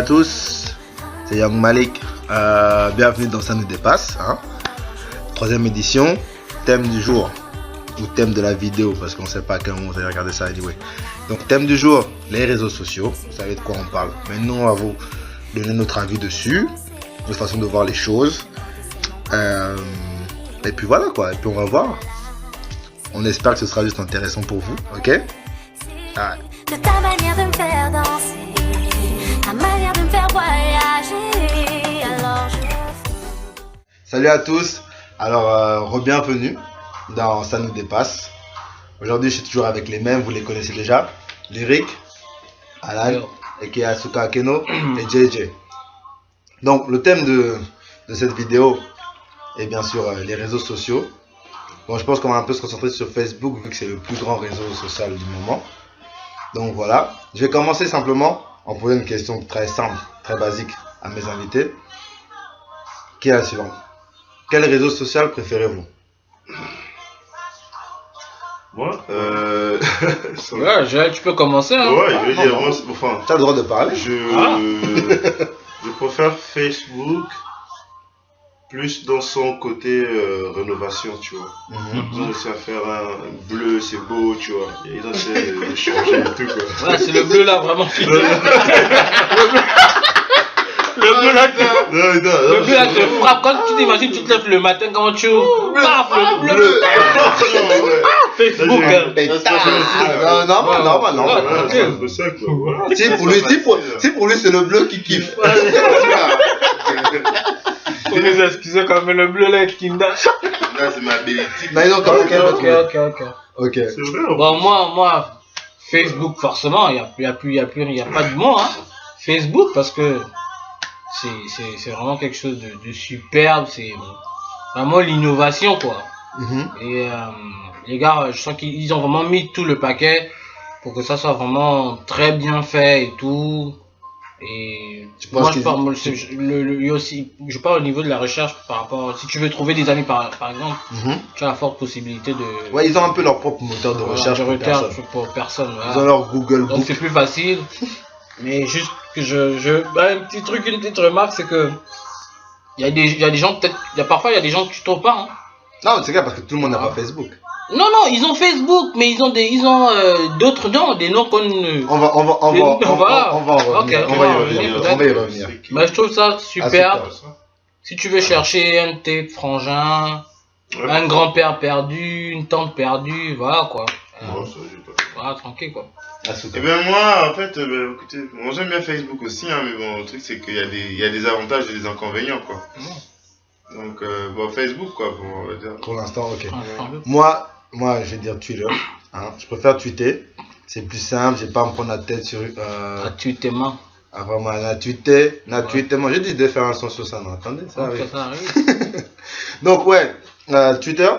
tous, c'est Young Malik. Bienvenue dans Ça nous dépasse. Troisième édition, thème du jour ou thème de la vidéo parce qu'on ne sait pas à quel moment vous allez regarder ça anyway. Donc thème du jour, les réseaux sociaux. Vous savez de quoi on parle. Maintenant, on va vous donner notre avis dessus, notre façon de voir les choses. Et puis voilà quoi. Et puis on va voir. On espère que ce sera juste intéressant pour vous, ok? De ta manière de me faire danser, ta manière de me faire voyager, alors je... Salut à tous, alors re-bienvenue dans Ça nous dépasse. Aujourd'hui je suis toujours avec les mêmes, vous les connaissez déjà. Lyric, Alan, et Asuka Akeno et JJ. Donc le thème de cette vidéo est bien sûr les réseaux sociaux. Bon, je pense qu'on va un peu se concentrer sur Facebook vu que c'est le plus grand réseau social du moment. Donc voilà, je vais commencer simplement en posant une question très simple, très basique à mes invités. Qui est la suivante? Quel réseau social préférez-vous? Moi Ouais, tu peux commencer. Hein. Ouais, je veux dire, non. moi, enfin, Tu as le droit de parler. je préfère Facebook plus dans son côté rénovation, tu vois. Ils ont réussi à faire un bleu, c'est beau, tu vois. Et ils ont essayé de changer et tout, quoi. Ouais, c'est le bleu là, vraiment fidèle. Le bleu là, le bleu là te frappe. Quand tu t'imagines, tu te lèves le matin, comment tu paf, le bleu. Facebook. Normal. C'est un peu ça, quoi. Voilà. Si pour lui c'est le bleu qui kiffe. Faut nous excuser quand même, le bleu là, Kinda. Là, c'est ma belle. Ok. C'est vrai. Bon, moi, Facebook, forcément, il y a pas de mots, hein. Facebook, parce que c'est vraiment quelque chose de superbe, c'est vraiment l'innovation, quoi. Et les gars, je sens qu'ils ont vraiment mis tout le paquet pour que ça soit vraiment très bien fait et tout. Et moi je parle au niveau de la recherche par rapport, si tu veux trouver des amis par exemple, tu as la forte possibilité de... Ouais, ils ont un peu leur propre moteur de recherche pour personne. Voilà. Ils ont leur Google Book. Donc c'est plus facile. Mais juste que un petit truc, une petite remarque, c'est que il y a des gens, peut-être, parfois il y a des gens que tu trouves pas, hein. Non, c'est clair parce que tout le monde n'a pas Facebook. Non, ils ont Facebook, mais ils ont d'autres noms, des noms qu'on ne... On va y revenir. Mais je trouve ça super. Ça. Si tu veux chercher un de tes frangins, un grand-père perdu, une tante perdue, voilà quoi. Voilà, tranquille quoi. Et bien moi, en fait, écoutez, moi j'aime bien Facebook aussi, hein, mais bon, le truc c'est qu'il y a des avantages et des inconvénients, quoi. Donc, bon, Facebook, quoi, on va dire. Pour l'instant, ok. Moi, je vais dire Twitter. Je préfère tweeter. C'est plus simple, j'ai pas à me prendre la tête sur... Tweetement. Vraiment, tweetement. J'ai dit de faire un son sur ça, non, attendez, ça arrive. Ça arrive. Donc, ouais, Twitter,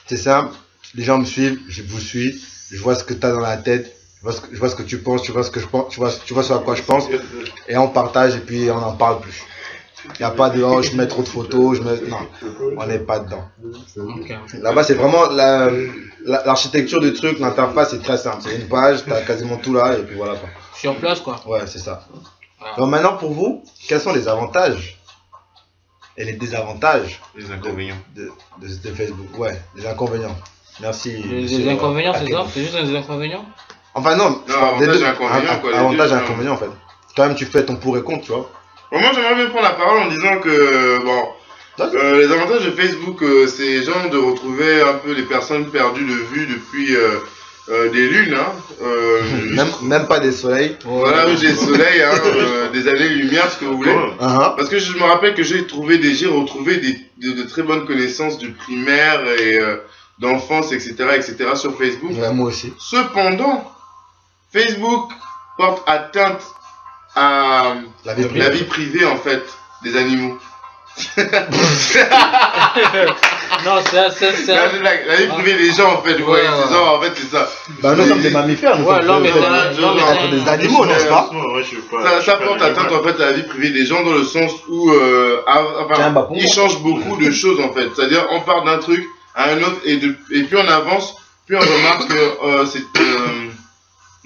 c'est simple. Les gens me suivent, je vous suis, je vois ce que tu as dans la tête, je vois ce que tu penses, tu vois ce que je pense, tu vois ce à quoi je pense, et on partage et puis on n'en parle plus. Il n'y a pas de je mets trop de photos, non, on n'est pas dedans. Là-bas, c'est vraiment l'architecture du truc, l'interface est très simple. C'est une page, tu as quasiment tout là, et puis voilà quoi. Sur place quoi. Ouais, c'est ça. Voilà. Donc maintenant, pour vous, quels sont les avantages et les désavantages Les inconvénients de Facebook? Ouais, les inconvénients. Merci. Les inconvénients, c'est ça? C'est juste les inconvénients? Enfin non, avantages et inconvénients, quoi. Avantages et inconvénients en fait. Quand même, tu fais ton pour et contre, tu vois. Bon, moi j'aimerais bien prendre la parole en disant que, les avantages de Facebook, c'est genre de retrouver un peu les personnes perdues de vue depuis des lunes, hein. Même pas des soleils. Voilà, oui, des soleils, hein, des années-lumière, ce que vous voulez. Parce que je me rappelle que j'ai retrouvé de très bonnes connaissances du primaire et d'enfance, etc., sur Facebook. Ouais, moi aussi. Cependant, Facebook porte atteinte à la vie privée en fait des animaux. Non, c'est la vie privée des gens en fait, ouais, c'est ça, en fait c'est ça. Bah nous sommes des mammifères, nous sommes des animaux, n'est-ce pas? Ça porte atteinte en fait à la vie privée des gens dans le sens où ils changent beaucoup de choses en fait. C'est-à-dire on part d'un truc à un autre et plus on avance, plus on remarque que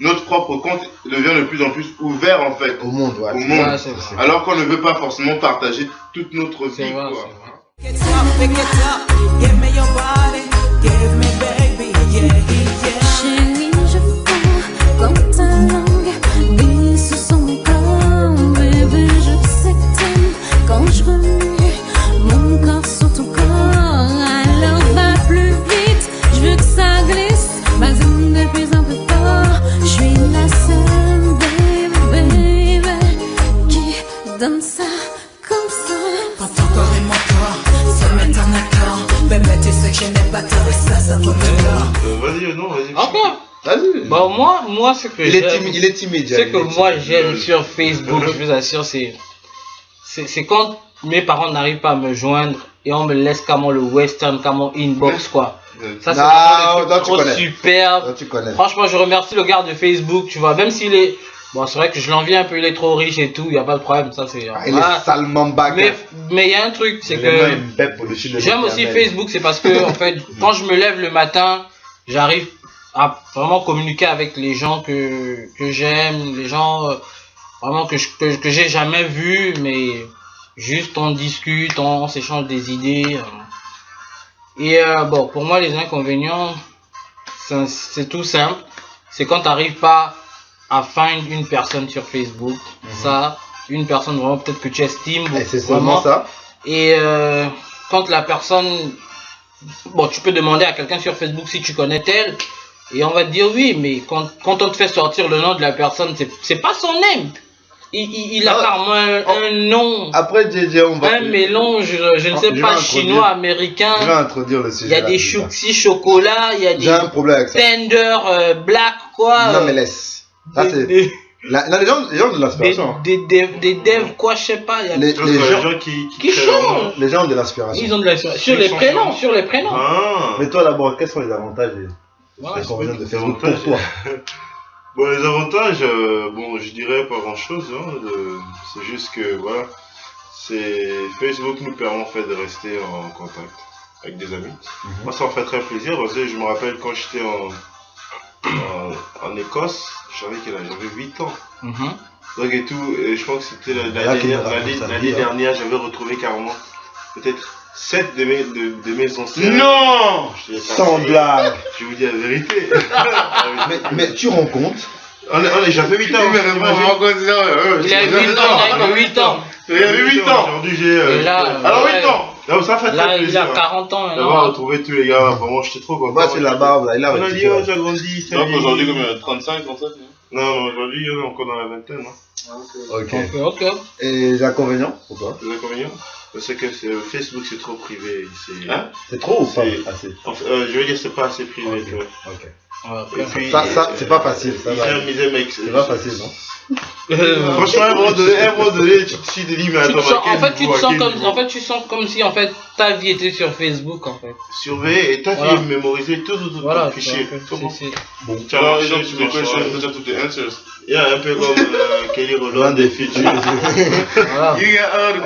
notre propre compte devient de plus en plus ouvert en fait. Au monde, ouais. Au c'est monde. ça, Ouais, c'est vrai. Alors qu'on ne veut pas forcément partager toute notre C'est vie. vrai, Quoi. c'est vrai. Pick it up, pick it up, give me your body, give me baby, yeah, yeah. Chérie, je prends comme ta langue glisse sous son corps. Bébé, je sais que t'aimes quand je remue mon corps sur ton corps. Alors va plus vite, je veux que ça glisse. Ma zone de plus en plus fort. Je suis la seule, baby, qui donne ça comme ça. Quand ton corps et mon corps se mettent en accord, bébé, tu sais que je n'ai pas tort et ça vaut le corps. Vas-y, non, vas-y. Encore. Vas-y. Bon, moi, ce que Il est j'aime, timide, il est timide. ce que moi j'aime sur Facebook, je vous assure, c'est quand mes parents n'arrivent pas à me joindre et on me laisse comme le western, comme mon inbox, quoi. Ça, c'est vraiment non, tu trop connais. superbe. Toi, tu connais. Franchement, je remercie le gars de Facebook, tu vois, même s'il est... Bon, c'est vrai que je l'envie un peu, il est trop riche et tout, il n'y a pas de problème, ça c'est... Ah, il est salement bac. mais il y a un truc, c'est que... J'aime aussi Facebook, c'est parce que, en fait, quand je me lève le matin, j'arrive à vraiment communiquer avec les gens que j'aime, les gens vraiment que j'ai jamais vus, mais juste on discute, on s'échange des idées. Et bon, pour moi, les inconvénients, c'est tout simple. C'est quand tu n'arrives pas à find une personne sur Facebook. Ça, une personne vraiment peut-être que tu estimes. Et c'est seulement ça. Et quand la personne... Bon, tu peux demander à quelqu'un sur Facebook si tu connais tel. Et on va te dire oui, mais quand on te fait sortir le nom de la personne, c'est pas son nom. Il a carrément un nom. Après, JJ, on va. Un mélange, je ne sais pas, chinois, américain. Je vais introduire le sujet. Il y a des chouxi chocolat, il y a J'ai un problème avec ça. des tender black, quoi. Non, mais laisse. Ça, c'est. Des Les gens de l'inspiration. devs, quoi, je sais pas. Il y a Les gens qui qui changent. Les gens ont de l'inspiration. Ils ont de la sur les prénoms, sur les prénoms. Ah. Mais toi, d'abord, quels sont les avantages et Voilà. les inconvénients de Les Facebook pour avantages. toi? Bon, les avantages, bon, je dirais pas grand chose. Hein, c'est juste que, voilà, Facebook nous permet en fait de rester en contact avec des amis. Moi, ça me fait très plaisir. Parce que je me rappelle quand j'étais en Écosse, j'avais 8 ans. Mhm. Donc et tout, et je crois que c'était Là, qui nous raconte sa l'année vie, hein. dernière, j'avais retrouvé carrément peut-être 7 de mes anciens. Non! Je dis ça, Sans blague! Je vous dis la vérité. Mais tu rends compte? J'avais 8 ans. Il a 8 ans, il a 8 ans. J'avais 8 ans. Aujourd'hui, j'ai. Et là, Alors, ouais. 8 ans. Non, ça fait Là, très il plaisir. a 40 ans D'avoir maintenant. retrouvé tous les gars. Vraiment, j'étais trop content. Moi, c'est la barbe, là, il a On a dit, oh, j'ai grandi. Donc aujourd'hui, comme 35, 37 Non, aujourd'hui, on est encore dans la vingtaine. Hein. Ok. Ok. Et les inconvénients pour toi? Les inconvénients, c'est que Facebook, c'est trop privé. Hein? C'est trop ou pas C'est- assez? Enfin, je veux dire, c'est pas assez privé. tu vois. Ok. Et puis, Ça, c'est pas facile, ça va. C'est C'est pas facile, non? Franchement, à un moment donné, tu te dis, mais Tu te attends, sens, à quel en fait, tu niveau, te à sens quel comme, niveau en fait, tu sens comme si, en fait, ta vie était sur Facebook, en fait. Surveiller et t'as Voilà. fait mémoriser tout Voilà, ton tu fichier. vois, Comment c'est- Bon, tu as Alors, marché, exemple, tu tu des marches, questions, ouais. peut-être toutes les answers. Il y a un peu comme Kelly Loin Rowland des des futurs. futurs. Voilà.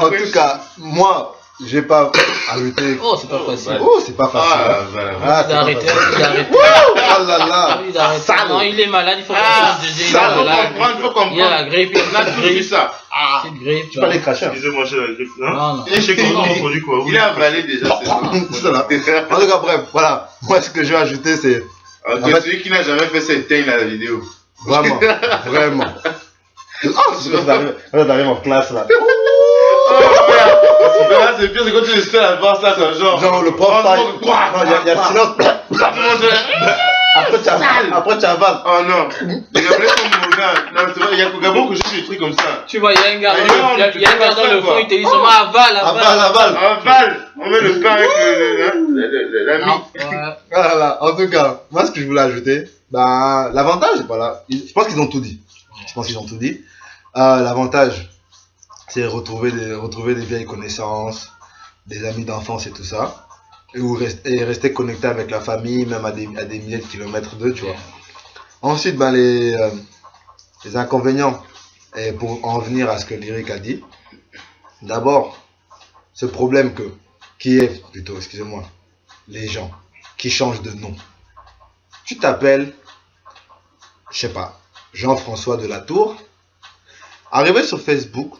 En tout cas, moi, j'ai pas ajouté. Oh, c'est pas facile. Oh, c'est pas facile. Ah, hein. voilà. Ah, Il c'est a pas arrêté, facile. il a arrêté. Oh là là. Il a arrêté. Sale. Non, il est malade, il faut qu'on Ah, change de il est ça, faut malade. comprendre, faut comprendre. Il a la grippe, il On a a la tous vu grippe. ça. Petite grippe. Tu peux les cracher. hein. Excusez-moi, j'ai la grippe. Non, Non, non. Et chez comment on produit quoi? Il a avalé déjà. C'est ça, là. En tout cas, bref, voilà. Moi, ce que je vais ajouter, c'est Alors En fait- que celui qui n'a jamais fait cette teigne à la vidéo. vraiment, vraiment. Oh, c'est quand t'arrives en classe, là. Mais là, c'est pire, c'est quand tu es seul à voir ça, c'est genre. Genre, le prof parle. Non, il y a le silence. Après, tu avales. Oh non, les Gabonais sont mauvais. Non, c'est vrai, il y a qu'au Gabon que j'ai vu des trucs comme ça. Tu vois, il y a un gars, Mais non, il y a tu un fais gars pas dans ça, le fond, quoi. il te dit seulement aval, Avale, avale. Avale, on met le pain avec l'ami. Non, ouais. Voilà. En tout cas, moi, ce que je voulais ajouter, bah, l'avantage, c'est pas là. Je pense qu'ils ont tout dit. L'avantage, c'est retrouver des vieilles connaissances, des amis d'enfance et tout ça. Et rester connecté avec la famille, même à des milliers de kilomètres d'eux, tu vois. Ensuite, ben, les inconvénients, et pour en venir à ce que Lyric a dit, d'abord, ce problème excusez-moi, les gens qui changent de nom. Tu t'appelles, je sais pas, Jean-François de la Tour. Arrivé sur Facebook,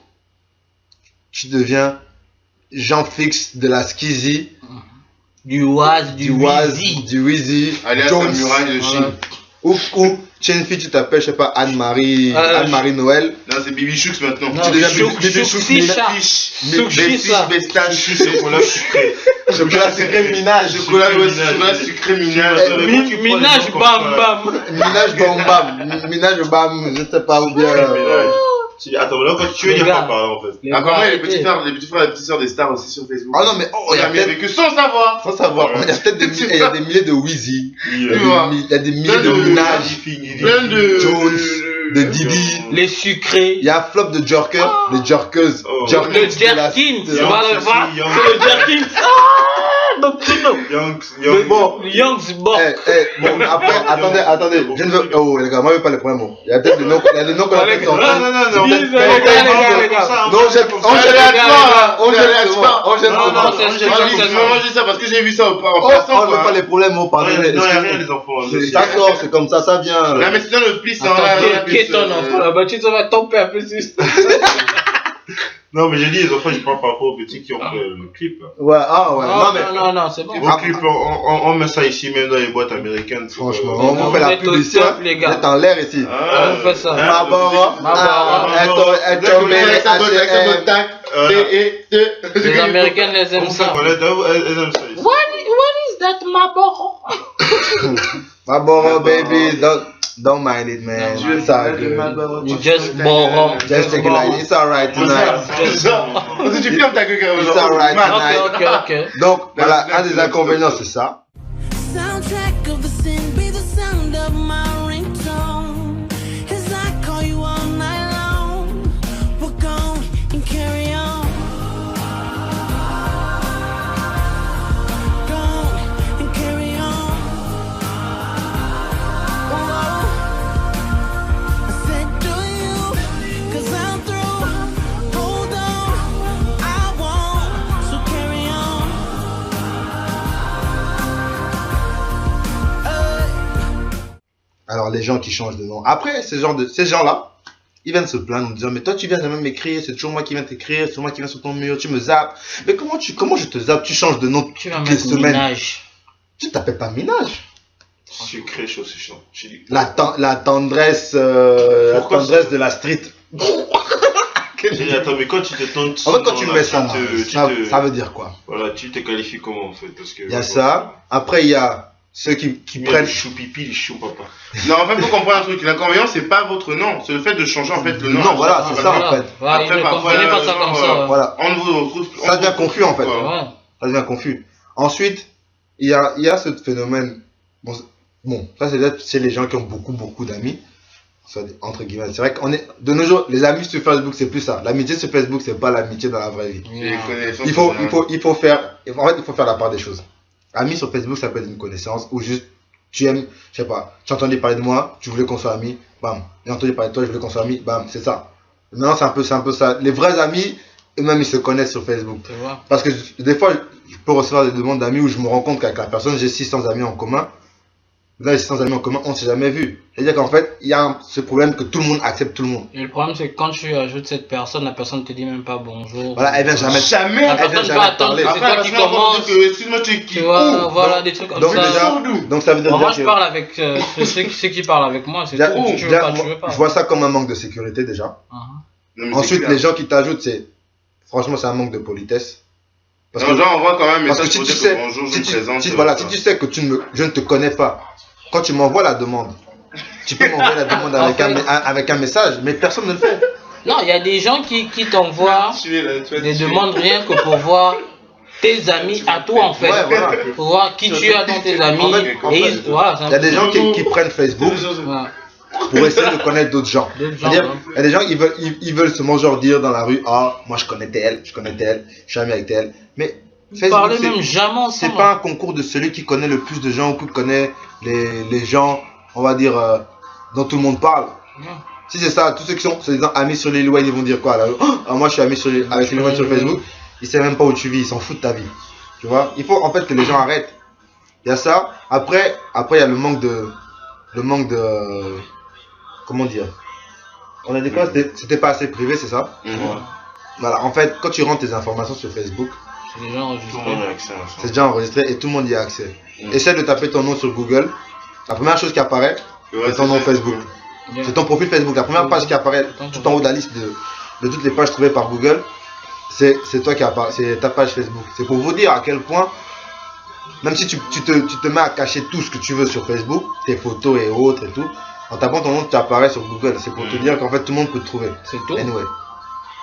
tu deviens Jean-Fix de la Skizzy, Du Waz, du Wheezy. du Wheezy, Alias Jones. Samurai de Chine. Ou tu es une fille, tu t'appelles, je sais pas, Anne-Marie Noël. Non, c'est Bibi Choux maintenant. Non, Tu deviens Chouk- Bibi Choux, Chouk-Ficha. Chouk-Ficha. Bestache, chocolat sucré. Chocolat sucré Minage. Chocolat sucré minage. Minage, bam, bam. Minage Bam. Minage Bam, je sais pas où bien. Attends, là, quand tu veux Les dire gars. quoi par là en fait? Les Apparemment, gars, il y a les petits frères et les petites sœurs des stars aussi sur Facebook. Ah non, mais oh, On il y a a mis peut-être, avec eux sans savoir. sans savoir, il y a peut-être il y a des milliers de Wheezy. Tu vois. Il y a des milliers Plein de de Minage. Plein de Jones, de Didi. Les sucrés. Il y a un flop de jerkers, les jerkeuses. Oh. Jerkers Le de la- Jerkins. de la- Voilà, voilà. Young. C'est le Jerkins. Ah, donc tu know. Young. Bon, Young's bon. bon, après, attendez, je ne veux, oh les gars, moi je veux pas les problèmes, bon. Il y a peut-être des noms, il y a des noms qu'on a peut-être Non, entendus. non. Les gars. Non, on gêne Moi, je dis ça parce que j'ai vu ça en Oh, passant. on veut pas les problèmes, on parle. Non, il n'y a rien, les enfants. D'accord, c'est comme ça vient. Non, mais c'est dans le pli, ça. Attends, qui est ton enfant là-bas? Tu vas ton père plus juste. Non, mais j'ai dit les enfants, je parle par rapport aux petits qui ont fait le clip. Ouais, ah ouais, non mais. Non, c'est bon. Au clip, on met ça ici, même dans les boîtes américaines. Franchement, on on vous fait la Vous êtes au publicité, top, les gars. vous êtes en l'air ici. On fait ça. Mabara, Les Américaines les aiment ça. Elles aiment ça. What is that, Marlboro? Mabara, baby, don't mind it, man. It's all good. You just borrow. Just take it like it's alright tonight. Parce que tu fermes ta gueule. It's alright Ok. tonight. Donc, voilà, un des inconvénients, c'est ça. Soundtrack of the sin be the sound of my ringtone. As I call you all night long, walk on and carry on. Go on and carry on. Whoa. I said, do you? 'Cause I'm through. Hold on, I won't. So carry on. Alors, les gens qui changent de nom. Après, ces gens-là, ils viennent se plaindre en disant, mais toi, tu viens de même m'écrire, c'est toujours moi qui viens t'écrire, c'est moi qui viens sur ton mur, tu me zappes. Mais comment je te zappe? Tu changes de nom Tu vas toutes les mettre semaines. Minage. Tu t'appelles pas Minage. Sucré, chaud, c'est chiant. La tendresse, Pourquoi de la street. Attends, mais quand tu te tentes. En fait, quand tu mets ça, ça veut dire quoi? Voilà, tu te qualifies comment en fait? Parce que. Il y a ça. Après, il y a ceux qui Prennent prennent. chou pipi, les chou papa. Non, en fait, faut comprendre un truc. L'inconvénient, c'est pas votre nom, c'est le fait de changer en fait le nom. Non, voilà, c'est ça en fait. Voilà, Après, ne parfois, comprenez pas ça genre, comme ça. Voilà. On vous retrouve. Ça devient confus en fait. Ouais. Ouais. Ça devient confus. Ensuite, il y a ce phénomène. Bon, ça c'est les gens qui ont beaucoup d'amis. Entre guillemets. C'est vrai qu'on est. De nos jours, les amis sur Facebook, c'est plus ça. L'amitié sur Facebook, c'est pas l'amitié dans la vraie vie. Les connaissances. Il faut faire la part des choses. Ami sur Facebook, ça peut être une connaissance ou juste tu aimes, je sais pas, tu as entendu parler de moi, tu voulais qu'on soit amis, bam. J'ai entendu parler de toi, je voulais qu'on soit amis, bam, c'est ça. Maintenant, c'est un peu ça. Les vrais amis, eux-mêmes, ils se connaissent sur Facebook. Tu vois. Parce que des fois, je peux recevoir des demandes d'amis où je me rends compte qu'avec la personne, j'ai 600 amis en commun. Là, les 600 amis en commun, on ne s'est jamais vu. C'est-à-dire qu'en fait, il y a ce problème que tout le monde accepte tout le monde. Et le problème, c'est que quand tu ajoutes cette personne, la personne ne te dit même pas bonjour. Voilà, elle vient jamais. Jamais. La Elle vient personne jamais va attendre parler. que c'est toi qui commence. Excuse-moi, tu es qui? Tu vois, voilà, donc- des trucs comme donc ça. donc ça veut dire Moi, que- je parle avec ceux qui parlent avec moi, c'est Déjà, tout. Tu veux déjà, pas, tu moi, veux pas. je vois ça comme un manque de sécurité déjà. Ensuite, les gens qui t'ajoutent, franchement, c'est un manque de politesse. Parce que, genre, on voit quand même un parce que message si pour tu dire sais, que bonjour, je si me tu, présente. si tu sais que je ne te connais pas, quand tu m'envoies la demande, tu peux m'envoyer la demande avec un message, mais personne ne le fait. Non, il y a des gens qui t'envoient des demandes rien que pour voir tes amis à toi en fait. Ouais, voilà. Pour voir qui tu as dans tes amis. En fait, Et ils- voilà, c'est un Il y a des peu- gens qui prennent Facebook Ouais. pour essayer de connaître d'autres gens. D'autres gens, C'est-à-dire, hein. il y a des gens ils veulent seulement genre dire dans la rue, ah, moi je connais tel, je suis ami avec tel. Mais Facebook, Parlez même jamais c'est ensemble. pas un concours de celui qui connaît le plus de gens ou qui connaît les gens, on va dire, dont tout le monde parle. Ouais. Si c'est ça, tous ceux qui sont amis sur Lil Wayne, ils vont dire quoi là? Ah, moi je suis ami avec Lil Wayne sur Facebook, ils savent même pas où tu vis, ils s'en foutent de ta vie. Tu vois? Il faut en fait que les gens arrêtent. Il y a ça. Après il y a le manque de comment dire? On a dit quoi? C'était pas assez privé, c'est ça? Voilà, en fait, quand tu rentres tes informations sur Facebook, C'est déjà Tout le enregistré. monde a accès à ça. c'est déjà enregistré et tout le monde y a accès. Essaie de taper ton nom sur Google. La première chose qui apparaît, c'est ton nom Facebook. Bien. C'est ton profil Facebook. La première page qui apparaît tout en haut de la liste de toutes les pages trouvées par Google, c'est toi qui apparaît, c'est ta page Facebook. C'est pour vous dire à quel point, même si tu te mets à cacher tout ce que tu veux sur Facebook, tes photos et autres et tout, en tapant ton nom, tu apparais sur Google. C'est pour te dire qu'en fait tout le monde peut te trouver. C'est tout. Anyway,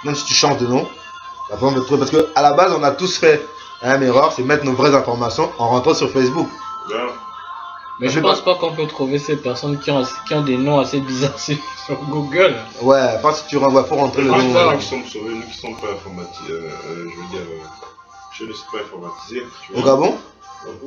même si tu changes de nom, la personne peut te trouver. Parce qu'à la base, on a tous fait la même erreur, c'est mettre nos vraies informations en rentrant sur Facebook. Là, Mais je pense pas qu'on peut trouver ces personnes qui ont des noms assez bizarres sur Google. Ouais, pas si tu renvoies, faut rentrer le nous nom. qui sommes sauvés, nous qui sommes pas informatisés, je veux dire, je ne suis pas informatisé. tu Au vois. Gabon,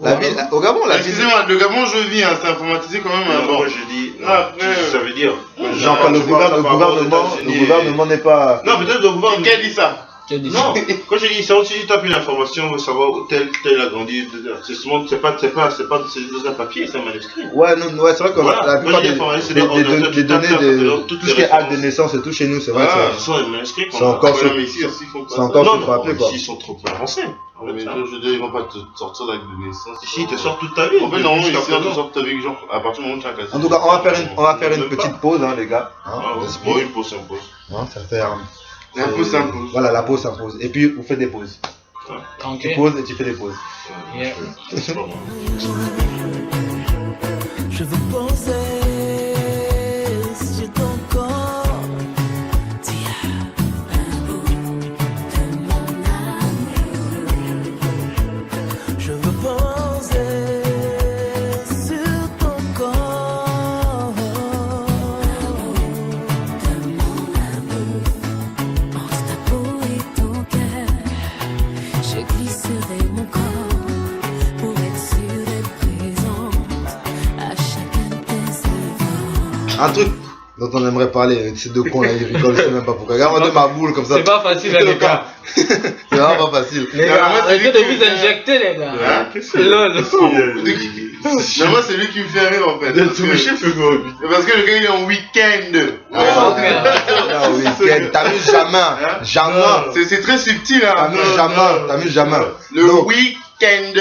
la ville, au Gabon, la ville. Excusez-moi, le Gabon, je vis, hein, c'est informatisé quand même. Non, Bon. moi je dis, non, Après, ça veut dire. Genre quand le gouvernement n'est pas. Non, peut-être le gouvernement. Qui a dit ça? Qui a dit Non, ça? quand je dis ça, si tu tapes une information, on veut savoir où tel a grandi. C'est pas dans un papier, c'est un manuscrit. Ouais, non, ouais, c'est vrai que Voilà. la plupart Moi, j'ai des information, c'est des dans l'ordinateur, données tu tapes ça, de toutes tout les ce qui est acte de références. naissance et tout chez nous, c'est vrai. Ah, que ce sont les manuscrits qu'on c'est a. encore Ouais, sur- mais ici aussi, ils font pas c'est ça. encore Non, sur papier non, quoi. ici, ils sont trop avancés. Ouais, mais je veux dire, ils vont pas te sortir l'acte de naissance. Ici, ils te sortent toute ta vie. En fait, normalement, Jusqu'à ici, on te présent. sort ta vie, genre, à partir du moment où tu as cassé. En tout cas, on va faire une Même pas. petite pause, hein, les gars. Hein, Ah, ouais. de speed. Bon, une pause, une pause. Hein, ça fait La pause s'impose. Voilà, la pause s'impose. Et puis, vous faites des pauses. Ok. Tu poses et tu fais des pauses. Yeah. C'est pas moi. Je veux poser sur ton corps. Tiens, un bout de mon amour. Je veux poser sur ton corps. Un bout de mon amour. Entre ta peau et ton cœur, je glisserai mon corps pour être sûre d'être présente à chacun de tes efforts. Un truc dont on aimerait parler, ces deux cons là, ils rigolent, je sais même pas pourquoi. Regarde-moi de ma boule comme ça. C'est pas facile, les gars. C'est vraiment pas facile. Les Non, gars, moi, c'est arrêtez lui de qui vous me fait- injecter, les gars. Hein, qu'est-ce que Lol. Non, moi, c'est lui qui me fait rire en fait. De Parce que- toucher, fais quoi? Parce que le gars, il est en week-end. Ah, ok. Ah oui, t'amuses jamais. Jamais. C'est très subtil, hein. T'amuses jamais. Le Donc, week-end.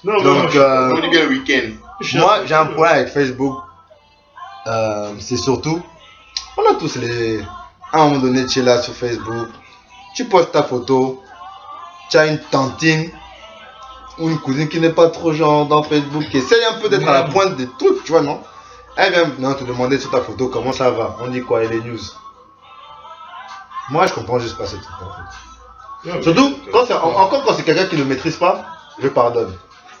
Non, donc, On dit bien le week-end. moi, j'ai un problème avec Facebook. C'est surtout, on a tous à un moment donné, tu es là sur Facebook, tu postes ta photo, tu as une tantine ou une cousine qui n'est pas trop genre dans Facebook, qui essaye un peu d'être à la pointe des trucs, tu vois, non? Elle vient maintenant te demander sur ta photo comment ça va. On dit quoi, et les news. Moi, je comprends juste pas ce truc en fait. Surtout, encore quand c'est quelqu'un qui ne maîtrise pas, je pardonne.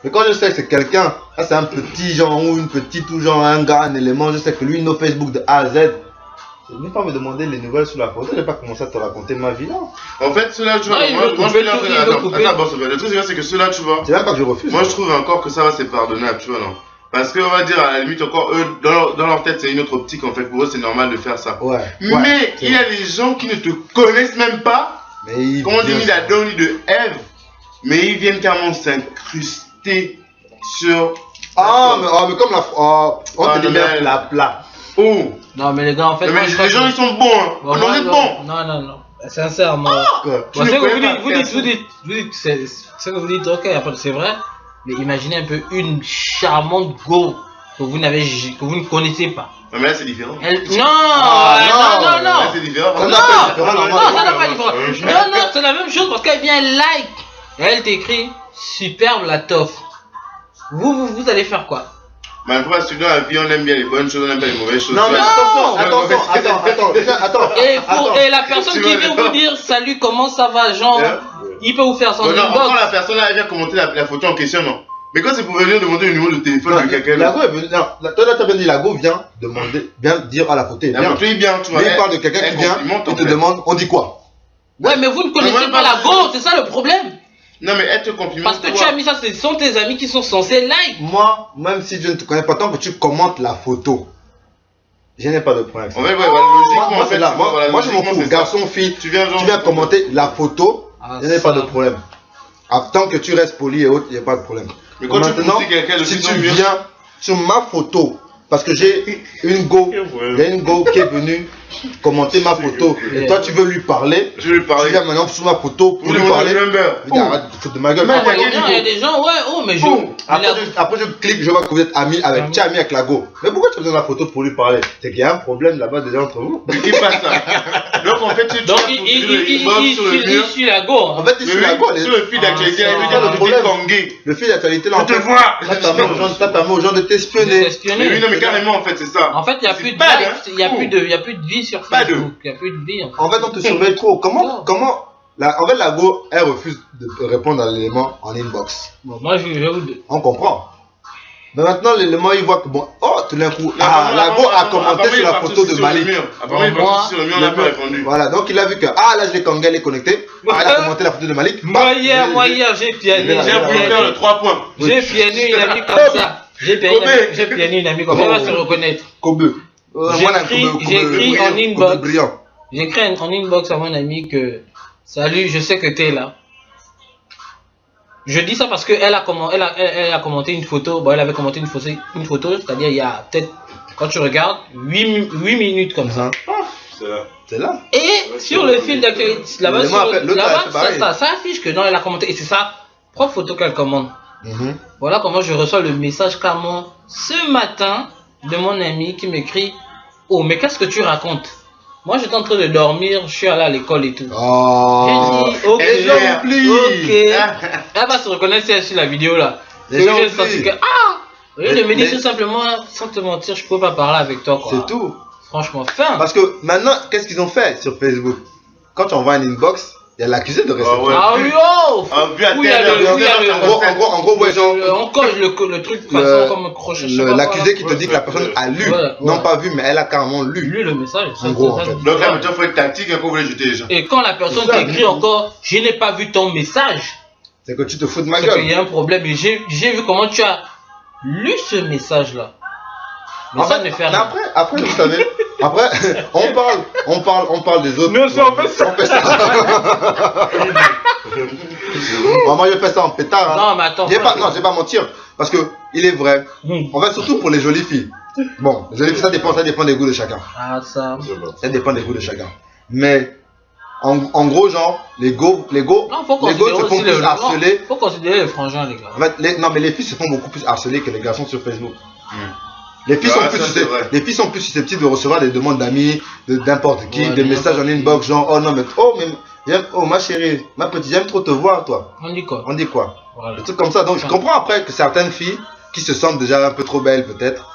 Mais quand je sais que c'est quelqu'un, là c'est un petit genre ou une petite ou genre un gars, un élément, je sais que lui il know Facebook de A à Z. Je ne vais pas me demander les nouvelles sur la photo, je vais pas commencer à te raconter ma vie là. En fait, ceux-là, tu vois, Ah, il moi, veut moi, je couper suis en tout, train il de- veut attends, couper. attends, bon, le truc, c'est que ceux-là, tu vois, C'est même pas que je refuse. moi, je trouve encore que ça va, c'est pardonnable, tu vois, non? Parce qu'on va dire, à la limite, encore, eux, dans leur tête, c'est une autre optique, en fait, pour eux, c'est normal de faire ça. Ouais. Mais il y a des gens qui ne te connaissent même pas, Mais il comment on dit, bien ni sûr. d'Adam ni de Ève, mais ils viennent carrément s'incruster sur. Mais comme la. On Ah, te dit non, bien mais- plat. Oh! Non, mais les gars, en fait, Mais moi, je crois les gens, que- ils sont bons, hein! Bon, On moi, en est non, bons! non. Sincèrement. Quoi. Tu Bon, ne c'est que connais vous pas dites, vous personne. dites, c'est que vous dites, ok, c'est vrai, mais imaginez un peu une charmante go que vous ne connaissez pas. Non, mais là, c'est différent. Elle, non, non, non. Là, c'est différent. On Non, appelle différent, non, normal. ça n'a pas de différence. Non, c'est la même chose parce qu'elle vient like. Et elle t'écrit superbe la toffe. Vous allez faire quoi? Mais après, si dans la vie, on aime bien les bonnes choses, on aime pas les mauvaises choses. Non, mais Tu vois. attends. Et la personne Tu qui vois, vient d'accord. vous dire salut, comment ça va, genre, Hein? il peut vous faire son Bon, non, inbox. encore la personne là, elle vient commenter la photo en question, non? Mais quand c'est pour venir demander le numéro de téléphone de quelqu'un, La là, go est venue. Non, toi là, t'as bien dit, la go vient demander, vient dire à la photo est la bien. photo est bien, tu vois. Mais il elle- parle de quelqu'un elle qui vient complimente, et en te fait. demande, on dit quoi? Ouais, mais vous ne connaissez moi, pas la pas- go, c'est ça le problème. Non, mais elle te complimente. Parce que tu toi. as mis ça, ce sont tes amis qui sont censés like. Moi, même si je ne te connais pas, tant que tu commentes la photo, je n'ai pas de problème. En fait, ouais, voilà, logiquement, Moi, en fait, c'est là. tu vois, voilà, Moi, je m'en logiquement, fous. c'est ça. Garçon, fille, Tu viens genre. tu viens commenter la photo, Ah, je n'ai pas ça. de problème. Tant que tu restes poli et autres, il n'y a pas de problème. Mais quand tu Maintenant, pousses quelqu'un de si plus en tu mieux. viens sur ma photo parce que j'ai une go, il y a une go qui est venue commenter ma photo. Et toi, tu veux lui parler. Je vais lui Tu parler. viens maintenant sur ma photo pour Vous lui lui parler. parlez même Mais arrête de te foutre de ma gueule. Mais Après, Il y a des gens, ouais, oh, mais je. après, je clique, je vois que vous êtes amis avec, tu es ami avec la go. Mais pourquoi tu as besoin de la photo pour lui parler? C'est qu'il y a un problème là-bas déjà entre vous. Il passe ça. Donc en fait, tu Donc, vas sur le mur. il suit la go. En fait, il Mais suit la go. oui, sur le fil d'actualité, Ah, il lui dit le le problème. petit Kangé. Le fil d'actualité là, Je en te fait, vois. ça permet aux gens de t'espionner. Mais oui, non, mais carrément, en fait, c'est ça. En fait, il n'y a plus de bad, likes, hein. il n'y a plus de vie sur Bad. Facebook. Il n'y a plus de vie. En fait, on te surveille trop. En fait, la go, elle refuse de répondre à l'élément en inbox. Bon, moi, je vais vous. On comprend. Mais maintenant, l'élément, il voit que bon, oh, tout d'un coup, Apparemment, la go a commenté apparemment, sur il est la parti photo de sur le Malik. mur. Apparemment, il est parti sur le mur, on n'a pas répondu. Voilà, donc il a vu que, ah, là, je l'ai Kangé, elle est connectée. Ah, elle a commenté la photo de Malik. Moi, hier, j'ai piané. J'ai J'ai voulu faire le 3 points. J'ai piané une amie comme ça. J'ai piané une amie comme ça. Elle va se reconnaître. Kobe. J'ai écrit en inbox. Brillant. J'ai écrit en inbox à mon ami que salut, je sais que t'es là. Je dis ça parce qu'elle a commenté une photo. Bon, elle avait commenté une photo, c'est-à-dire il y a peut-être, quand tu regardes, 8 minutes comme ça. C'est là. C'est là. Et sur le fil d'accueil, là-bas, L'autre, ça affiche que non, elle a commenté. Et c'est sa propre photo qu'elle commande. Voilà comment je reçois le message carrément ce matin de mon ami qui m'écrit: oh, mais qu'est-ce que tu racontes? Moi, j'étais en train de dormir, je suis allé à l'école et tout. Oh. J'ai dit, ok, Les gens oublient. ok. Elle va se reconnaître si elle suit la vidéo là. Les gens J'ai senti oublient. que, au lieu de me dire Mais- tout simplement, sans te mentir, je peux pas parler avec toi, quoi. C'est tout. Franchement, fin. Parce que maintenant, qu'est-ce qu'ils ont fait sur Facebook? Quand tu envoies un inbox, il y a l'accusé de réception. ouais. Ah oui, oh! Ah, vu à Oui, il y a terre, le- oui, il y a le- En gros, ouais, genre, On colle le truc façon comme crochet. je sais pas l'accusé quoi, qui te dit que la personne a lu, Ouais, non ouais. pas vu, mais elle a carrément là. lu. Lu le message. En gros, en fait. Donc là, maintenant, il faut être tactique et qu'on voulait jeter les gens. Et quand la personne C'est ça, t'écrit encore, je n'ai pas vu ton message, C'est que tu te fous de ma c'est qu'il y gueule. a un problème. Et j'ai vu comment tu as lu ce message là. Mais En ça fait, ne fait mais rien. après, vous savez, après, on parle des autres. Mais ça, on fait ça. On fait ça. Moi, je fais ça en pétard. Hein. Non, mais attends. Je vais pas mentir. Parce que, il est vrai. En fait, surtout pour les jolies filles. Bon, les jolies filles, ça dépend des goûts de chacun. Ah, ça. Ça dépend des goûts de chacun. Mais, en gros, genre, les go Non, faut se considérer font aussi plus harceler. faut considérer les frangins, les gars. En fait, non, mais les filles se font beaucoup plus harceler que les garçons sur Facebook. Les filles, Ah, ça, c'est vrai. les filles sont plus susceptibles de recevoir des demandes d'amis, de n'importe qui, Ouais, des de messages en n'importe qui. inbox, genre, oh non, mais, oh ma chérie, ma petite, j'aime trop te voir, toi. On dit quoi? On dit quoi? Voilà. Des trucs comme ça. Donc, je comprends après que certaines filles qui se sentent déjà un peu trop belles, peut-être.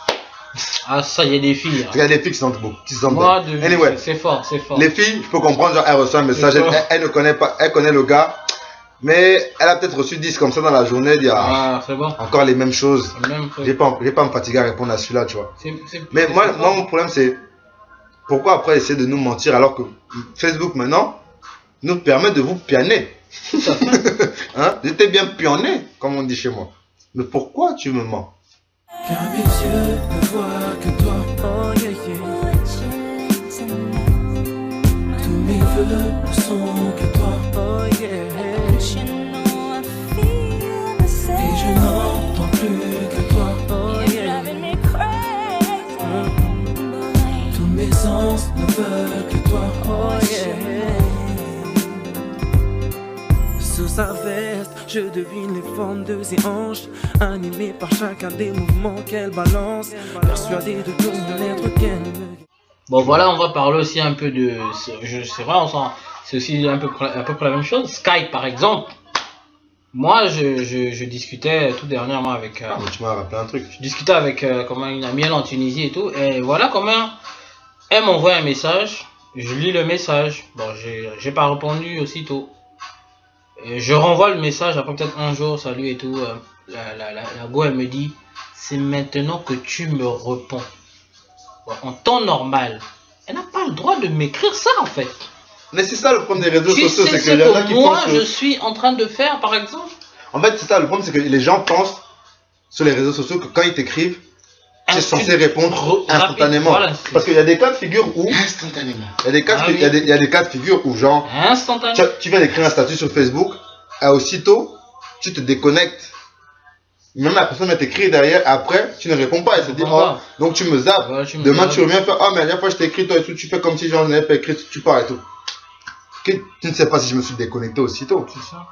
Ah, ça, il y a des filles. Il y a des filles qui se sentent beaucoup, qui se sentent Moi, belles. de Anyway, c'est fort, c'est fort. les filles, je peux comprendre, genre, elle reçoit un message, C'est fort. elle ne connaît pas, elle connaît le gars, mais elle a peut-être reçu 10 comme ça dans la journée, il y a Ah, c'est bon. encore les mêmes choses. C'est le même truc. Je vais pas me fatiguer à répondre à celui-là, tu vois. Mais c'est moi, fort. mon problème, c'est pourquoi après essayer de nous mentir alors que Facebook maintenant nous permet de vous pianer. Hein? J'étais bien pionné, comme on dit chez moi. Mais pourquoi tu me mens? Car mes yeux ne voient que toi. Oh yeah yeah. Tous mes vœux ne sont que toi. Oh yeah. Et je n'entends plus que toi. Oh yeah. Tous mes sens ne veulent que toi. Oh yeah. Sous sa veste, je devine les formes de ses hanches, animées par chacun des mouvements qu'elle balance, persuadée de tout l'être qu'elle me... Bon, voilà, on va parler aussi un peu de. C'est vrai, c'est aussi à peu près la même chose. Skype, par exemple. Moi, je discutais tout dernièrement avec. Mais tu m'as rappelé un truc. Je discutais avec comment une amie elle, en Tunisie et tout. Et voilà comment elle m'envoie un message. Je lis le message. Bon, j'ai pas répondu aussitôt. Et je renvoie le message après peut-être un jour, salut et tout. La go elle me dit, c'est maintenant que tu me réponds. Bon, en temps normal, elle n'a pas le droit de m'écrire ça en fait. Mais c'est ça le problème des réseaux Tu sociaux, sais c'est ce qu'il y en a que qui moi pensent je que... suis en train de faire par exemple. En fait, c'est ça le problème, c'est que les gens pensent sur les réseaux sociaux que quand ils t'écrivent, tu es censé répondre instantanément. Voilà, parce qu'il y a des cas de figure où... Instantanément. Il y a des cas, Ah oui. il y a des cas de figure où genre... Instantanément. Tu viens d'écrire un statut sur Facebook, et aussitôt, tu te déconnectes. Même la personne va t'écrire derrière, après, tu ne réponds pas. Elle se dit, réponds oh, pas. donc tu me zappes. Ouais, tu me Demain, zappes. tu reviens faire, oh, mais la dernière fois, je t'ai écrit, toi et tout, tu fais comme si j'en avais pas écrit, tu pars et tout. Tu ne sais pas si je me suis déconnecté aussitôt. C'est ça.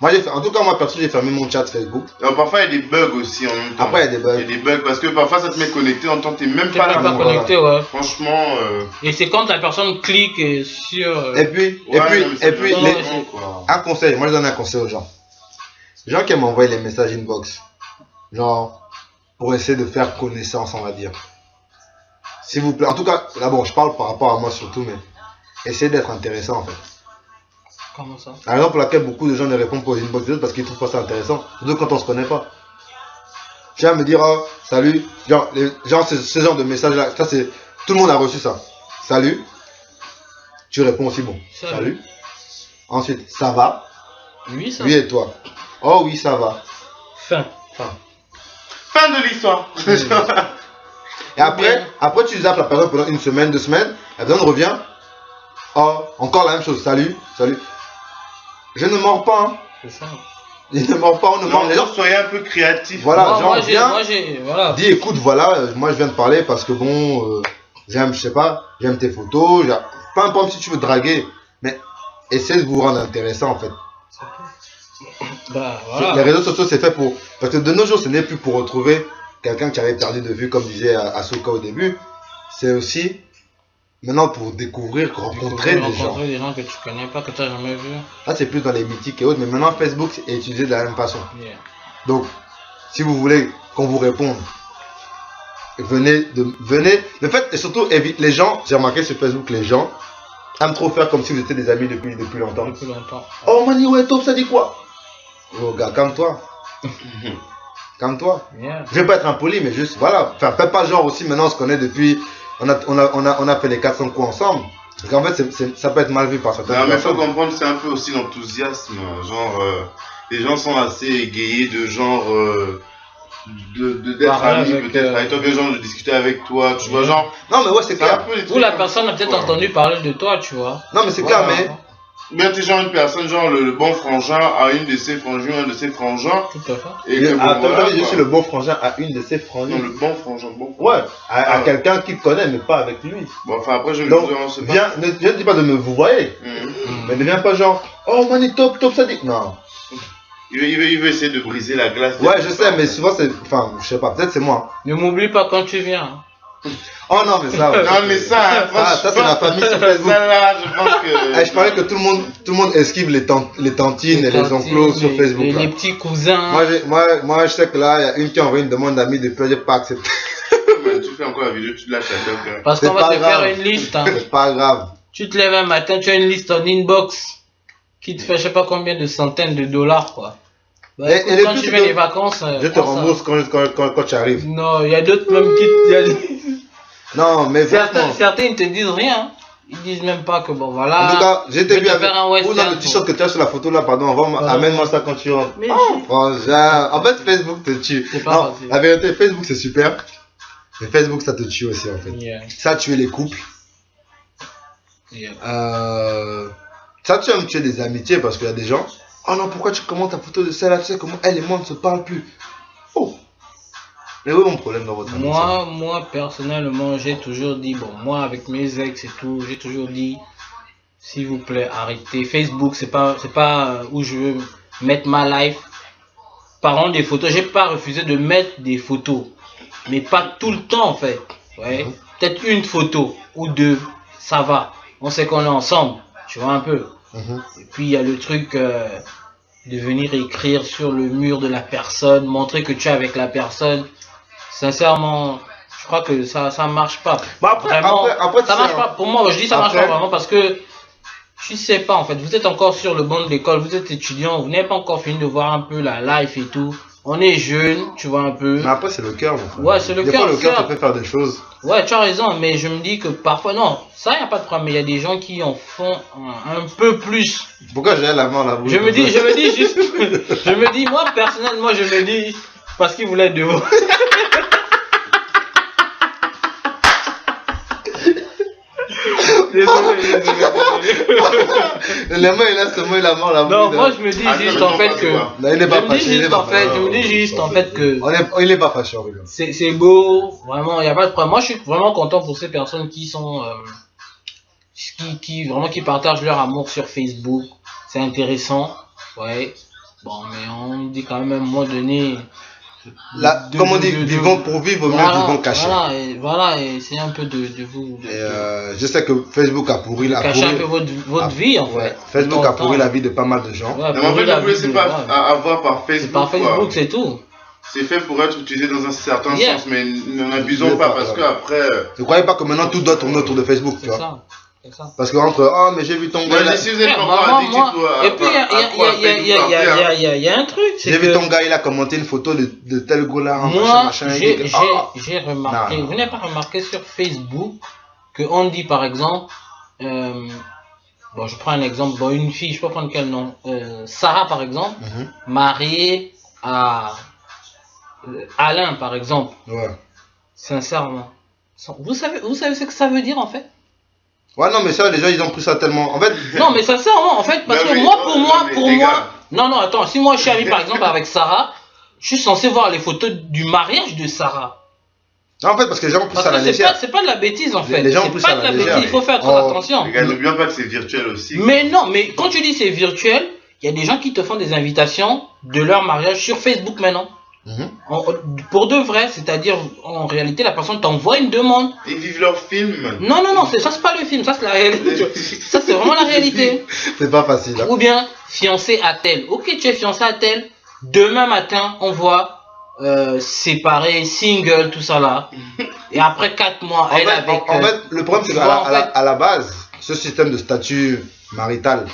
Moi, en tout cas, moi, perso, j'ai fermé mon chat Facebook. Alors, parfois, il y a des bugs aussi en même temps. Après, il y a des bugs. Il y a des bugs parce que parfois, ça te met connecté en temps, t'es même T'es pas pas, là. pas voilà. connecté, ouais. Franchement, Et c'est quand la personne clique sur. Et puis, ouais, non, mais ça et puis, devient les- vraiment, quoi. un conseil, moi, je donne un conseil aux gens. Les gens qui m'envoient les messages inbox, genre, pour essayer de faire connaissance, on va dire. S'il vous plaît, en tout cas, là, bon, je parle par rapport à moi surtout, mais essayez d'être intéressant, en fait. Comment ça? La raison pour laquelle beaucoup de gens ne répondent pas aux inbox des autres parce qu'ils trouvent pas ça intéressant, surtout quand on se connaît pas. Tu vas me dire, oh, salut, genre ce genre de message là, ça c'est, tout le monde a reçu ça. Salut, tu réponds aussi bon. Salut. Ensuite, ça va, Oui, ça. oui et toi. Oh oui, ça va. Fin. Fin de l'histoire. Et après tu zappes la personne pendant une semaine, 2 semaines, la personne revient, oh, encore la même chose, salut, salut. Je ne mords pas, hein. C'est ça. Je ne mords pas, on ne mord Non, les gens. soyez un peu créatif. Voilà, moi, genre, moi, viens. voilà. Dis écoute voilà moi je viens de parler parce que bon j'aime je sais pas j'aime tes photos peu importe si tu veux draguer mais essaie de vous rendre intéressant en fait. Bah, Les voilà. réseaux sociaux c'est fait pour parce que de nos jours ce n'est plus pour retrouver quelqu'un que tu avais perdu de vue comme disait Asuka au début, c'est aussi maintenant pour découvrir rencontrer des gens. Rencontrer des gens que tu connais pas, que tu n'as jamais vu. Là c'est plus dans les mythiques et autres mais maintenant Facebook est utilisé de la même façon. Yeah. Donc, si vous voulez qu'on vous réponde, venez. Le fait, et surtout, les gens, j'ai remarqué sur Facebook, les gens aiment trop faire comme si vous étiez des amis depuis longtemps. Depuis longtemps. Oh, Mani, ouais, top, ça dit quoi? Oh, gars, calme-toi. Calme-toi. Yeah. Je vais pas être impoli, mais juste, voilà. Enfin, fais pas genre aussi, maintenant on se connaît depuis. On a fait les 400 coups ensemble. Parce qu'en fait, ça peut être mal vu par certaines Non, mais faut personnes. comprendre, c'est un peu aussi l'enthousiasme. Genre, les gens sont assez égayés de genre. D'être Parler amis avec, peut-être avec toi, bien genre de discuter avec toi, tu vois, genre. Non, mais ouais, c'est C'est un clair. peu les Ou trucs la comme personne ça, a peut-être quoi. entendu parler de toi, tu vois. Non, mais c'est Voilà. clair, mais. Bien, t'es genre une personne, genre le bon frangin à une de ses frangins, un de ses frangins. Tout à fait. Et que bon, Attends, voilà, je quoi. suis le bon frangin à une de ses frangines. Non, le bon frangin, bon. Ouais, à Ouais. quelqu'un qui connaît, mais pas avec lui. Bon, enfin, après, je Donc, on se je ne dis pas de me vous voyez, mais ne viens pas genre, oh man, il top, ça dit. Non. Il veut essayer de briser la glace. Ouais, je sais, mais souvent c'est. Enfin, je sais pas, peut-être c'est moi. Ne m'oublie pas quand tu viens. Oh non, mais ça. ouais. Non, mais ça, Ça, c'est la famille sur Facebook. Ça, là, je pense que. Eh, je parlais que tout le monde esquive les tantines et les onclos sur Facebook. Les là. petits cousins. Moi, je sais que là, il y a une qui a envoyé une demande d'amis depuis, j'ai pas accepté. Mais tu fais encore la vidéo, tu lâches la doc. Parce c'est qu'on va pas te grave. faire une liste. Hein. C'est pas grave. Tu te lèves un matin, tu as une liste en inbox qui te fait je sais pas combien de centaines de dollars, quoi. Bah, Et- écoute, et les quand plus tu de- fais les vacances, Je te prends ça. rembourse quand tu arrives. Non, il y a d'autres même qui. Non, mais franchement. Certains ils te disent rien. Ils disent même pas que bon En voilà. tout cas, j'ai je été vais vu te avec. faire un Ou western, dans le t-shirt que tu as sur la photo là, pardon, Voilà. amène-moi ça quand tu rentres. Mais Frangin. En fait, Facebook te tue. C'est pas Non, facile. la vérité, Facebook c'est super. Mais Facebook ça te tue aussi en fait. Yeah, Ça a tué les couples. yeah. Ça tue même tuer des amitiés parce qu'il y a des gens. Oh non, pourquoi tu commentes ta photo de celle-là? Tu sais comment elle et moi on ne se parle plus. Oh. Mais où est mon problème dans votre amitié? Moi personnellement, j'ai toujours dit, bon, moi avec mes ex et tout, j'ai toujours dit, s'il vous plaît, arrêtez. Facebook, c'est pas où je veux mettre ma life. Parlant des photos, j'ai pas refusé de mettre des photos, mais pas tout le temps en fait. Ouais. Peut-être une photo ou deux, ça va. On sait qu'on est ensemble, tu vois un peu. Mhm. Et puis il y a le truc de venir écrire sur le mur de la personne, montrer que tu es avec la personne. Sincèrement, je crois que ça marche pas. Bah après, Vraiment, après, ça tu sais, marche pas. Pour moi, je dis ça marche après- pas vraiment parce que je sais pas en fait. Vous êtes encore sur le banc de l'école, vous êtes étudiant, vous n'avez pas encore fini de voir un peu la life et tout. On est jeune, tu vois un peu. Mais après, c'est le cœur. mon frère. Ouais, c'est le Des cœur, fois, le cœur certes. te fait faire des choses. Ouais, tu as raison, mais je me dis que parfois, non, ça y a pas de problème, mais il y a des gens qui en font un peu plus. Pourquoi j'ai la main là Je me dis juste, je me dis, moi personnellement, je me dis, parce qu'il voulait être devant. Désolé. Le mot il a ce mot, il a mort la Non, boule, moi hein. je me dis Ah, juste non, en fait mais que. non, pas Non, il n'est pas fâché. il est pas fâché. Je me dis juste en fait que. Il est pas fâché, on rigole. C'est beau, vraiment, il n'y a pas de problème. Moi, je suis vraiment content pour ces personnes qui sont. Vraiment qui partagent leur amour sur Facebook. C'est intéressant. Ouais. Bon, mais on dit quand même à un moment donné. Là, comme on dit, vivons pour vivre, mieux vivons cachés. Voilà, et c'est un peu de vous. Et je sais que Facebook a pourri la Cacher un peu votre vie en ouais, fait. Facebook a pourri la vie de pas mal de gens. Ouais, Mais en fait, la le bleu, vie c'est de- pas ouais. à avoir par C'est Facebook. par Facebook, quoi. c'est tout. C'est fait pour être utilisé dans un certain Yeah. sens, mais n'en abusons pas parce que après. Ne croyez pas que maintenant tout doit tourner autour de Facebook, tu C'est vois. ça. C'est ça. Parce que entre, oh mais j'ai vu ton gars Moi, là, si vous êtes Ouais, encore addictif et puis il y a un truc, c'est j'ai vu que ton gars, il a commenté une photo de tel gars là, moi machin, il dit que, j'ai remarqué, Non. vous n'avez pas remarqué sur Facebook que on dit par exemple, bon je prends un exemple, bon une fille, je peux prendre quel nom, Sarah par exemple, mariée à Alain par exemple, Ouais. sincèrement, vous savez ce que ça veut dire en fait? Ouais, non, mais ça, les gens, ils ont pris ça tellement. En fait, Non, mais sincèrement, en fait, parce Non, que mais- moi, non, pour non, moi, mais les gars. non, non, attends, si moi je suis ami par exemple avec Sarah, je suis censé voir les photos du mariage de Sarah. non, en fait, parce que les gens ont pris Parce ça à la que c'est légère. pas de la bêtise en fait. Les gens ont C'est pris pas ça à de la la légère. bêtise, il faut faire très Oh. attention. Les gars, n'oublions pas que c'est virtuel aussi. Mais non, mais quand tu dis c'est virtuel, il y a des gens qui te font des invitations de leur mariage sur Facebook maintenant. Mhm. Pour de vrai, c'est-à-dire en réalité la personne t'envoie une demande. Ils vivent leur film. Non, non, non, ça c'est pas le film, ça c'est la réalité. Ça c'est vraiment la réalité. C'est pas facile. Hein. Ou bien fiancé à tel. Ok, tu es fiancé à tel. Demain matin, on voit séparé, single, tout ça là. Et après 4 mois, En elle fait, avec. en fait, le problème, c'est tu qu'à vois, en fait- à la base, ce système de statut marital,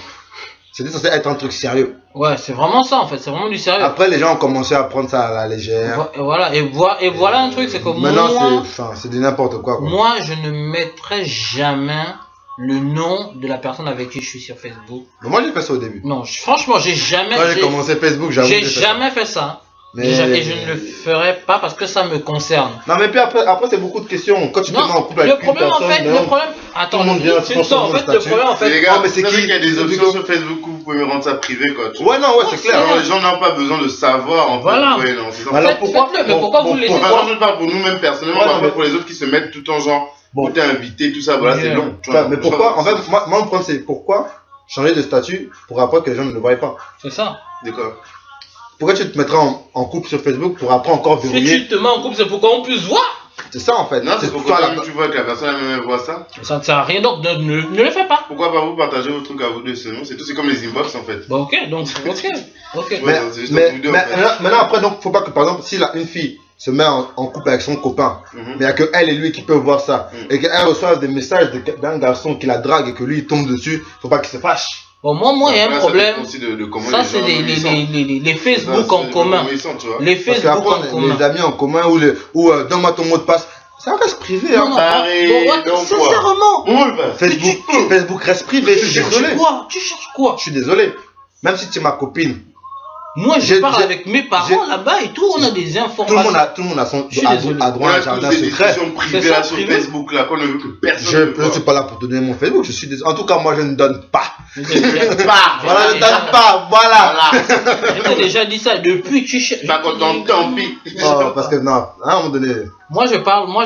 c'était censé être un truc sérieux. Ouais, c'est vraiment ça en fait, c'est vraiment du sérieux. Après, les gens ont commencé à prendre ça à la légère. Et voilà, et voilà un truc, c'est que Maintenant, moi, c'est du n'importe quoi. moi, je ne mettrai jamais le nom de la personne avec qui je suis sur Facebook. Mais moi, j'ai fait ça au début. Non, franchement, j'ai jamais. Quand j'ai commencé Facebook, j'avoue. J'ai que j'ai fait jamais fait ça. Mais- Et je ne le ferai pas parce que ça me concerne. ça. Non, mais puis après c'est beaucoup de questions. Quand tu te mets en couple le avec une problème en personne, fait, maintenant, le problème. Attends, tout le monde vient c'est sur ça, son en fait, le statut. problème en Mais les fait. gars, Non, mais c'est vous savez qui qu'il y a des c'est options plutôt- sur Facebook où vous pouvez rendre ça privé, quoi. Tu vois. Ouais, non, ouais, c'est c'est clair. vrai. Alors, les gens n'ont pas besoin de savoir, en fait. Voilà. Ouais, non, c'est ça. Alors, Faites- pourquoi faites-le, mais pourquoi vous le laissez Enfin, pas? je parle pour nous-mêmes personnellement, Ouais, pas non, mais- pour les autres qui se mettent tout en genre. Bon. Bon, t'es invité, tout ça, voilà, c'est Yeah. long. tu Enfin, vois. mais pourquoi, en fait, moi, mon problème, c'est pourquoi changer de statut pour après que les gens ne le voient pas. C'est ça. D'accord. Pourquoi tu te mettras en couple sur Facebook pour après encore Si verrouiller? tu te mets en couple, c'est pour qu'on puisse voir. C'est ça en fait. Non, c'est pour pourquoi toi, toi, tu vois que la personne elle-même voit ça. Ça ne sert à rien, donc ne le fais pas. Pourquoi pas vous partager vos trucs à vous deux seulement? C'est tout, c'est comme les inbox en fait. Bon, ok, donc, ok. Ouais, Mais, non, c'est juste mais, entre vous deux, en fait. maintenant, après, donc, faut pas que, par exemple, si une fille se met en couple avec son copain, Mhm. mais il n'y a que elle et lui qui peuvent voir ça, Mhm. et qu'elle reçoive des messages d'un garçon qui la drague et que lui il tombe dessus, faut pas qu'il se fâche. Bon, moi, il y a Là, un ça problème. dépend aussi de comment Ça, les c'est gens les le sentent. les Facebook Ça, en c'est commun. comment ils sentent, tu vois. Les Parce Facebook qu'après, en on a commun. des amis en commun ou donne-moi ton mot de passe. Ça reste privé, Non, hein. non, Pareil, bon, ouais, donc quoi. sincèrement. Oui, bah, Facebook reste privé, je suis désolé. Tu cherches quoi? Je suis désolé. Même si tu es ma copine, Moi, je J'ai- parle j'ai- avec mes parents j'ai- là-bas et tout, on a des tout le informations. monde a son Je suis désolé. a droit on à a un tous jardin des secret. discussions privées C'est ça, là sur privé. Facebook là qu'on ne veut que personne Je ne ne voit. suis pas là pour te donner mon Facebook, je suis désolé. En tout cas, moi je ne donne pas. Voilà, Voilà, je ne donne pas, voilà. Je t'ai déjà dit ça depuis que tu cherches. Pas content, tant pis. Oh, parce que non, à un moment donné, Moi, je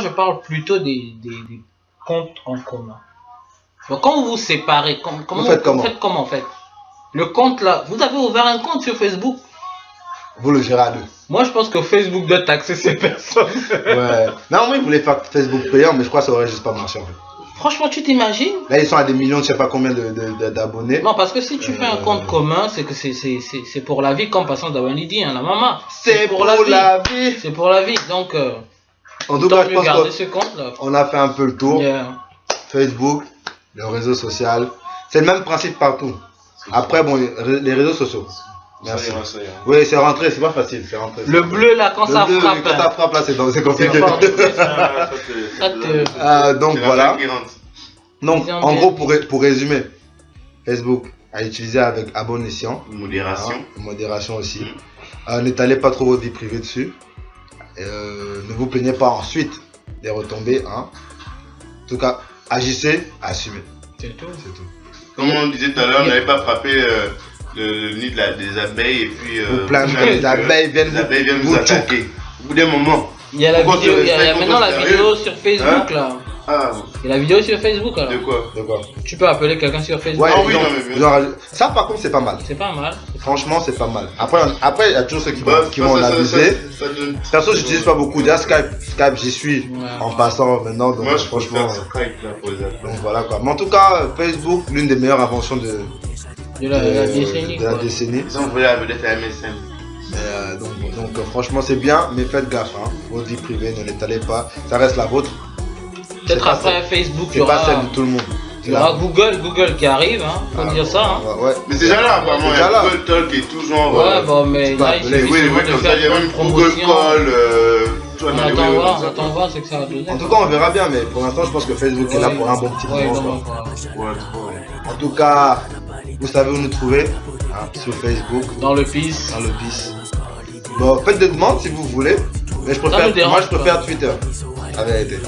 parle plutôt des comptes en commun. Donc, quand vous vous séparez, comment Vous faites comment en fait? Le compte là, vous avez ouvert un compte sur Facebook. vous le gérez à deux. Moi, je pense que Facebook doit taxer ces personnes. Ouais. Non, moi, ils voulaient faire Facebook payant, mais je crois que ça aurait juste pas marché en fait. Franchement, tu t'imagines? Là, ils sont à des millions, je sais pas combien d'abonnés. Non, parce que si tu fais un compte commun, c'est que c'est pour la vie, comme passant d'Awani dit, hein, la maman. C'est pour la vie. C'est pour la vie. Donc, En tout autant cas, je mieux pense garder ce compte là. qu'on a fait un peu le tour. Yeah. Facebook, le réseau social, c'est le même principe partout. Après, bon, les réseaux sociaux. Merci. Ça ira, ça ira. Oui, c'est rentré, c'est pas facile, c'est rentré. Le bleu là, quand Le ça bleu, frappe. quand ça frappe là, c'est compliqué. C'est fort. Ça, Ça te- Donc c'est la voilà. vague qui rentre. Donc Bien, en bien. gros, pour résumer, Facebook à utiliser avec à bon escient, Modération. hein, modération aussi. N'étalez pas trop votre vie privée dessus. Ne vous plaignez pas ensuite des retombées. Hein. En tout cas, agissez, assumez. C'est tout. C'est tout. Comme on disait tout à l'heure, on n'avait pas frappé le nid des abeilles et puis. Ou plein de les abeilles viennent nous attaquer. Au bout d'un moment. Il y a la Pourquoi vidéo, tu il y a respectes maintenant la ton vidéo sérieux sur Facebook Hein? là. Ah, Il y a la vidéo sur Facebook alors. de quoi? De quoi? Tu peux appeler quelqu'un sur Facebook. Ouais, Ah oui, ils ont- non, mais bien ils ont- ça par contre c'est pas mal. C'est pas mal. Franchement c'est pas mal. Après il y a toujours ceux qui Bah, vont en abuser. ça donne- Perso j'utilise pas beaucoup. Déjà Skype j'y suis Ouais. en passant maintenant. Donc Moi, je franchement. préfère Skype là pour les appels. Donc voilà quoi. Mais en tout cas Facebook l'une des meilleures inventions de La décennie. de la quoi. décennie. Ils ont envoyé la vedette à MSN. Donc franchement c'est bien, mais faites gaffe, hein. Vos vies privées, ne l'étalez pas, ça reste la vôtre. Peut-être C'est pas après Facebook, il y C'est pas celle aura, de tout le monde. il y aura Google qui arrive, hein. Faut dire ça, hein. Ouais. Mais c'est déjà là, apparemment. Il y Déjà là. a Google Talk et tout genre. Ouais, bon, mais tu peux là, il appeler. suffit Oui, seulement oui, de comme ça, faire il y a une même Google promotion. Call. Tu vois, On dans les attend web, voir, comme ça. attend voir ce que ça va donner. En tout cas on verra bien, mais pour l'instant je pense que Facebook est là pour un bon petit Ouais, moment. non, quoi. voilà. Ouais, trop. En tout cas, vous savez où nous trouver, hein, sur Facebook, Dans le pisse. dans le PIS. Bon, faites des demandes si vous voulez, mais nous dérange moi je préfère pas. Twitter, la vérité.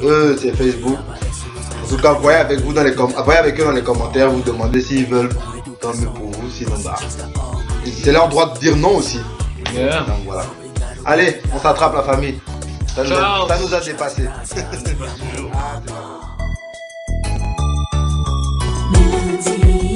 Eux c'est Facebook. En tout cas, voyez avec eux dans les commentaires, vous demandez s'ils veulent, tant mieux pour vous, sinon bah. C'est leur droit de dire non aussi. Yeah. Donc voilà. Allez, on s'attrape la famille. Ça Ciao. nous a dépassé. Mélodie.